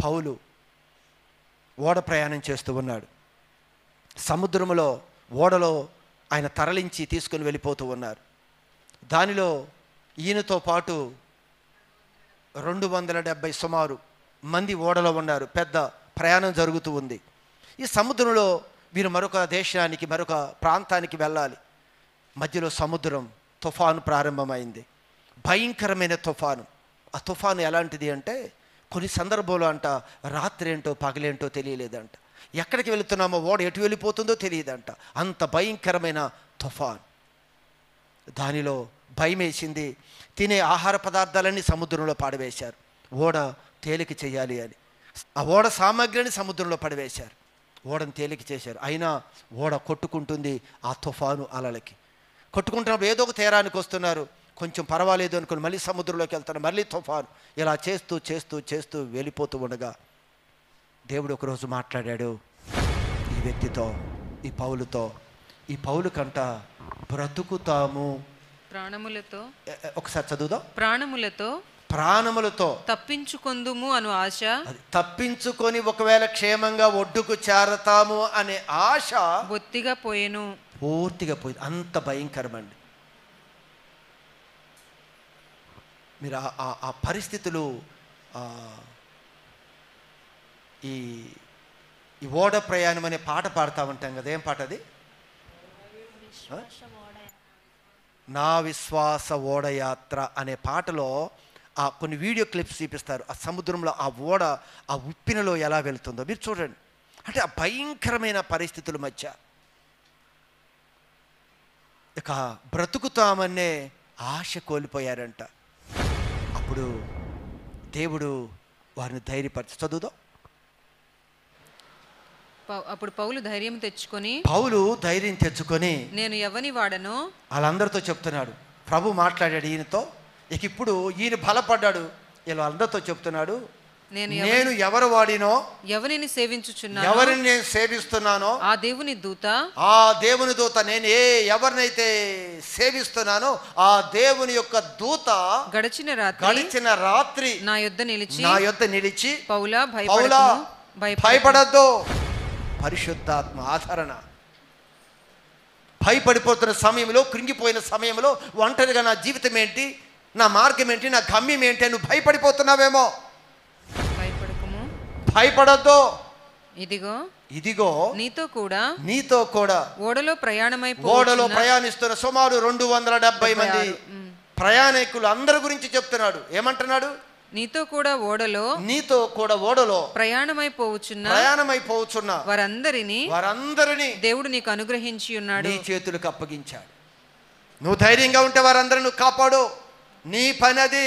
పౌలు ఓడ ప్రయాణం చేస్తూ ఉన్నాడు. సముద్రములో ఓడలో ఆయన తరలించి తీసుకుని వెళ్ళిపోతూ ఉన్నారు. దానిలో ఈయనతో పాటు 270 సుమారు మంది ఓడలో ఉన్నారు. పెద్ద ప్రయాణం జరుగుతూ ఉంది. ఈ సముద్రంలో వీరు మరొక దేశానికి, మరొక ప్రాంతానికి వెళ్ళాలి. మధ్యలో సముద్రం తుఫాను ప్రారంభమైంది. భయంకరమైన తుఫాను. ఆ తుఫాను ఎలాంటిది అంటే, కొన్ని సందర్భంలో అంట రాత్రి ఏంటో పగలేంటో తెలియలేదంట. ఎక్కడికి వెళుతున్నామో ఓడ ఎటు వెళ్ళిపోతుందో తెలియదంట. అంత భయంకరమైన తుఫాను. దానిలో భయం వేసింది. తినే ఆహార పదార్థాలన్నీ సముద్రంలో పడవేశారు, ఓడ తేలిక చేయాలి అని. ఆ ఓడ సామాగ్రిని సముద్రంలో పడవేశారు, ఓడను తేలిక చేశారు. అయినా ఓడ కొట్టుకుంటుంది ఆ తుఫాను అలలకి. కొట్టుకుంటున్నప్పుడు ఏదో ఒక తీరానికి వస్తున్నారు, కొంచెం పర్వాలేదు అనుకుని మళ్ళీ సముద్రంలోకి వెళ్తారు, మళ్ళీ తుఫాను. ఇలా చేస్తూ చేస్తూ చేస్తూ వెళ్ళిపోతూ ఉండగా దేవుడు ఒకరోజు మాట్లాడాడు ఈ వ్యక్తితో, ఈ పౌలుతో. ఈ పౌలు కంట బ్రతుకుతాము ప్రాణములతో, ఒకసారి చదువుదాం, ప్రాణములతో తప్పించుకొందుము అను ఆశ, తప్పించుకొని ఒకవేళ క్షేమంగా ఒడ్డుకు చేరతాము అనే ఆశ బొత్తిగా పోయెను, పూర్తిగా పోయింది. అంత భయంకరమండి. మీరు ఆ పరిస్థితులు, ఈ ఓడ ప్రయాణం అనే పాట పాడుతూ ఉంటాం కదా. ఏం పాట అది? నా విశ్వాస ఓడయాత్ర అనే పాటలో కొన్ని వీడియో క్లిప్స్ చూపిస్తారు. ఆ సముద్రంలో ఆ ఓడ ఆ ఉప్పినలో ఎలా వెళ్తుందో మీరు చూడండి. అంటే ఆ భయంకరమైన పరిస్థితుల మధ్య ఇక బ్రతుకుతామనే ఆశ కోల్పోయారంట. అప్పుడు దేవుడు వారిని ధైర్యపరిచి, చదువుదాం. అప్పుడు పౌలు ధైర్యం తెచ్చుకొని నేను ఎవని వాడనో వాళ్ళందరితో చెప్తున్నాడు. ప్రభు మాట్లాడాడు ఈయనతో. ఇక ఇప్పుడు ఈయన బలపడ్డాడు. వీళ్ళు అందరితో చెప్తున్నాడు, నేను ఎవరు వాడినో, ఎవరిని నేను సేవిస్తున్నానో ఆ దేవుని దూత నేను ఎవరినైతే సేవిస్తున్నానో ఆ దేవుని యొక్క దూత గడిచిన రాత్రి నా యొద్ద నిలిచి పౌలా భయపడద్దు. పరిశుద్ధాత్మ ఆదరణ. భయపడిపోతున్న సమయంలో, కృంగిపోయిన సమయంలో, ఒంటరిగా నా జీవితం ఏంటి, నా మార్గం ఏంటి, నా గమ్యం ఏంటి అని భయపడిపోతున్నావేమో, భయపడద్దు. ఇదిగో నీతో కూడా ఓడలో ప్రయాణిస్తున్న సుమారు 270 మంది ప్రయాణికులు అందరి గురించి చెప్తున్నాడు. ఏమంటున్నాడు? నీతో కూడా ఓడలో ప్రయాణమైపోవచ్చున్న వారందరినీ దేవుడు నీకు అనుగ్రహించి ఉన్నాడు, నీ చేతులకు అప్పగించాడు. నువ్వు ధైర్యంగా ఉంటే వారందరిని నువ్వు కాపాడు. నీ పని అది.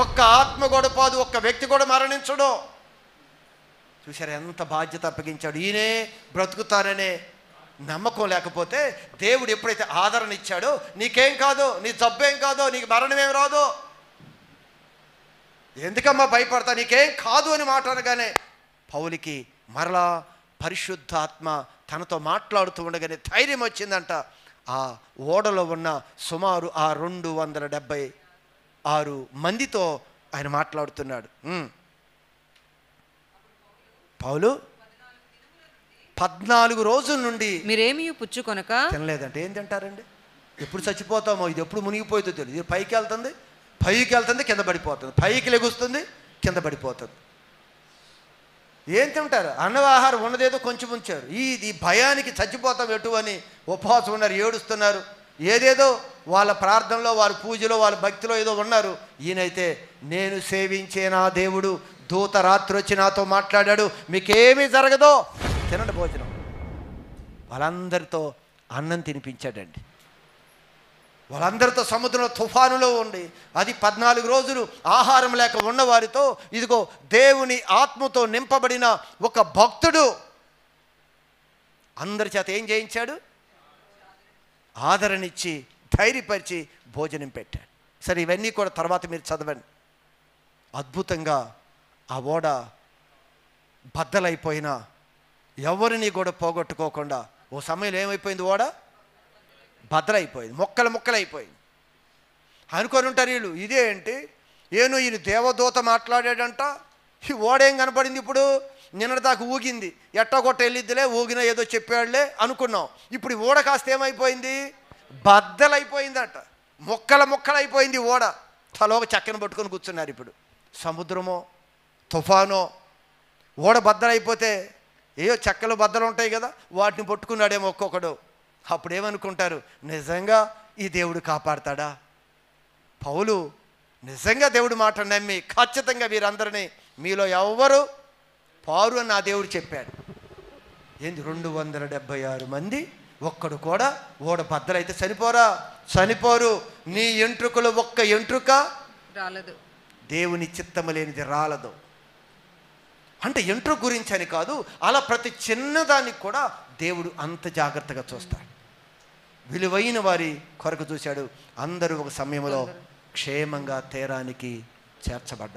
ఒక్క ఆత్మ కూడా పోదు, ఒక్క వ్యక్తి కూడా మరణించడు. చూసారు ఎంత బాధ్యత అప్పగించాడు. ఈయనే బ్రతుకుతాననే నమ్మకం లేకపోతే దేవుడు ఎప్పుడైతే ఆదరణ ఇచ్చాడో, నీకేం కాదు, నీ జబ్బేం కాదు, నీకు మరణమేం రాదు, ఎందుకమ్మా భయపడతా, నీకేం కాదు అని మాట అనగానే పౌలుకి మరలా పరిశుద్ధాత్మ తనతో మాట్లాడుతూ ఉండగానే ధైర్యం వచ్చిందంట. ఆ ఓడలో ఉన్న సుమారు 276 మందితో ఆయన మాట్లాడుతున్నాడు. పౌలు 14 రోజుల నుండి మీరేమీ పుచ్చుకొనక తినలేదంటే. ఏం తింటారండి? ఎప్పుడు చచ్చిపోతామో, ఇది ఎప్పుడు మునిగిపోతుందో తెలియదు. ఇది పైకి వెళ్తుంది, కింద పడిపోతుంది, పైకి లెగుస్తుంది, కింద పడిపోతుంది. ఏం తింటారు? అన్నవాహారం ఉన్నదేదో కొంచెం ఉంచారు. ఈ భయానికి చచ్చిపోతాం ఎటు అని ఉపవాసం ఉన్నారు, ఏడుస్తున్నారు. ఏదేదో వాళ్ళ ప్రార్థనలో, వాళ్ళ పూజలో, వాళ్ళ భక్తిలో ఏదో ఉన్నారు. ఈయనైతే నేను సేవించే నా దేవుడు దూత రాత్రి వచ్చి నాతో మాట్లాడాడు, మీకేమీ జరగదో, తినండి భోజనం. వాళ్ళందరితో అన్నం తినిపించాడండి. వాళ్ళందరితో సముద్రంలో తుఫానులో ఉండి అది 14 రోజులు ఆహారం లేక ఉన్నవారితో ఇదిగో దేవుని ఆత్మతో నింపబడిన ఒక భక్తుడు అందరి చేత ఏం చేయించాడు? ఆదరణిచ్చి ధైర్యపరిచి భోజనం పెట్టాడు. సరే, ఇవన్నీ కూడా తర్వాత మీరు చదవండి. అద్భుతంగా ఆ ఓడ బద్దలైపోయినా ఎవరిని కూడా పోగొట్టుకోకుండా ఓ సమయంలో ఏమైపోయింది? ఓడ బద్దలైపోయింది, ముక్కలైపోయింది. అనుకొని ఉంటారు వీళ్ళు, ఇదే ఏంటి, ఈయన దేవదూత మాట్లాడాడంట, ఈ ఓడేం కనపడింది ఇప్పుడు? నిన్నటిదాకా ఊగింది, ఎట్టగొట్ట వెళ్ళిద్దిలే, ఊగినా ఏదో చెప్పాడులే అనుకున్నాం. ఇప్పుడు ఈ ఓడ కాస్త ఏమైపోయింది? బద్దలైపోయిందట, ముక్కలైపోయింది ఓడ. తలోక చక్కని పట్టుకొని కూర్చున్నారు. ఇప్పుడు సముద్రమో తుఫానో ఓడ బద్దలైపోతే ఏయో చెక్కలు బద్దలు ఉంటాయి కదా, వాటిని పట్టుకున్నాడేమో ఒక్కొక్కడు. అప్పుడేమనుకుంటారు, నిజంగా ఈ దేవుడు కాపాడతాడా? పౌలు నిజంగా దేవుడి మాట నమ్మి ఖచ్చితంగా వీరందరినీ మీలో ఎవ్వరు పారు అని నా దేవుడు చెప్పాడు. ఏంది 276 మంది, ఒక్కడు కూడా ఓడ బద్దలైతే చనిపోరు. నీ ఎంట్రుకలు ఒక్క ఎంట్రుక రాలదు, దేవుని చిత్తము లేనిది రాలదు. అంటే ఎంట్రుక గురించి అని కాదు, అలా ప్రతి చిన్నదానికి కూడా దేవుడు అంత జాగ్రత్తగా చూస్తాడు. విలువైన వారి కొరకు చూశాడు. అందరూ ఒక సమయంలో క్షేమంగా తీరానికి చేర్చబడ్డారు.